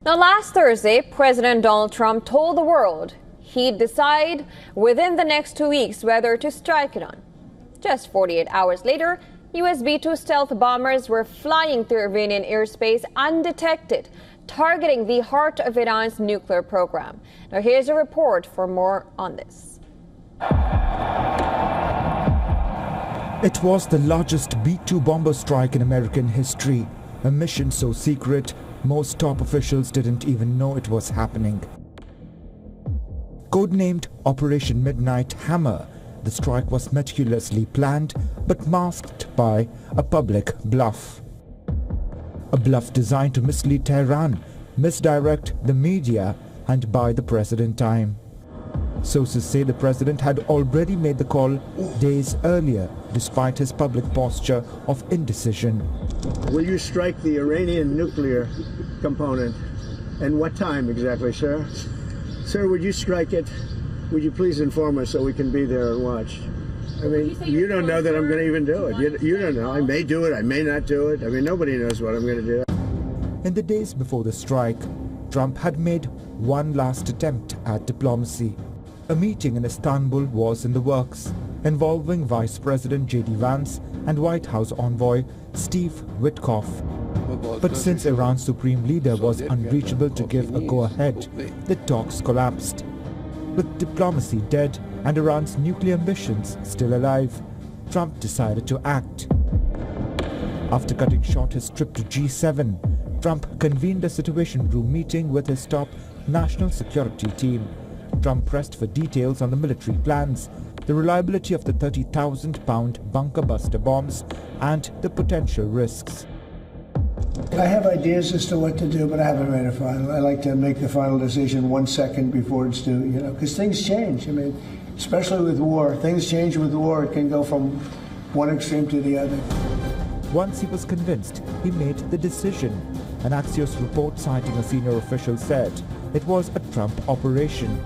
Now, last Thursday, President Donald Trump told the world he'd decide within the next 2 weeks whether to strike Iran. Just 48 hours later, US B-2 stealth bombers were flying through Iranian airspace undetected, targeting the heart of Iran's nuclear program. Now, here's a report for more on this. It was the largest B-2 bomber strike in American history, a mission so secret most top officials didn't even know it was happening. Codenamed Operation Midnight Hammer, the strike was meticulously planned but masked by a public bluff. A bluff designed to mislead Tehran, misdirect the media and buy the president time. Sources say the president had already made the call days earlier, despite his public posture of indecision. Will you strike the Iranian nuclear component? And what time exactly, sir? Sir, would you strike it? Would you please inform us so we can be there and watch? I mean, you don't know that I'm going to even do it. You don't know. I may do it. I may not do it. I mean, nobody knows what I'm going to do. In the days before the strike, Trump had made one last attempt at diplomacy. A meeting in Istanbul was in the works, involving Vice President J.D. Vance and White House envoy Steve Witkoff. But since Iran's supreme leader was unreachable to give a go-ahead, the talks collapsed. With diplomacy dead and Iran's nuclear ambitions still alive, Trump decided to act. After cutting short his trip to G7, Trump convened a Situation Room meeting with his top national security team. Trump pressed for details on the military plans, the reliability of the 30,000-pound bunker buster bombs, and the potential risks. I have ideas as to what to do, but I haven't made a final. I like to make the final decision 1 second before it's due, because things change. I mean, especially with war. Things change with war. It can go from one extreme to the other. Once he was convinced, he made the decision. An Axios report citing a senior official said it was a Trump operation.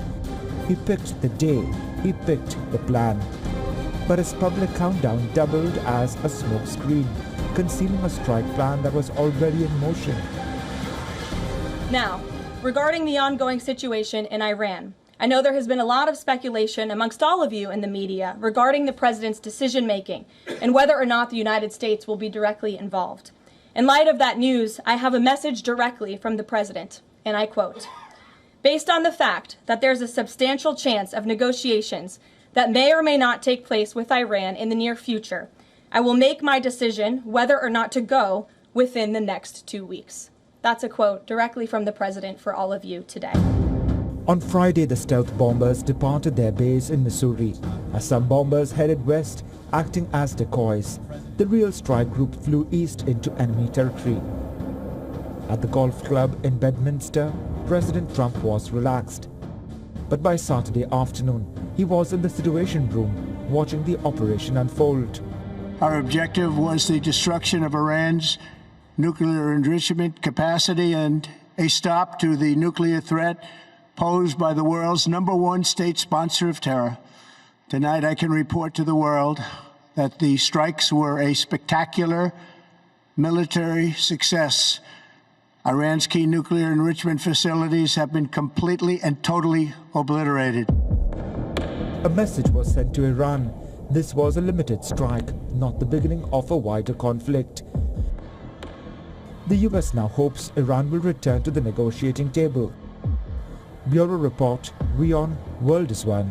He picked the day, he picked the plan. But his public countdown doubled as a smokescreen, concealing a strike plan that was already in motion. Now, regarding the ongoing situation in Iran, I know there has been a lot of speculation amongst all of you in the media regarding the president's decision-making and whether or not the United States will be directly involved. In light of that news, I have a message directly from the president, and I quote, "Based on the fact that there's a substantial chance of negotiations that may or may not take place with Iran in the near future, I will make my decision whether or not to go within the next 2 weeks." That's a quote directly from the president for all of you today. On Friday, the stealth bombers departed their base in Missouri, as some bombers headed west, acting as decoys. The real strike group flew east into enemy territory. At the golf club in Bedminster, President Trump was relaxed. But by Saturday afternoon, he was in the Situation Room, watching the operation unfold. Our objective was the destruction of Iran's nuclear enrichment capacity and a stop to the nuclear threat posed by the world's #1 state sponsor of terror. Tonight, I can report to the world that the strikes were a spectacular military success. Iran's key nuclear enrichment facilities have been completely and totally obliterated. A message was sent to Iran. This was a limited strike, not the beginning of a wider conflict. The US now hopes Iran will return to the negotiating table. Bureau Report, WION, World is One.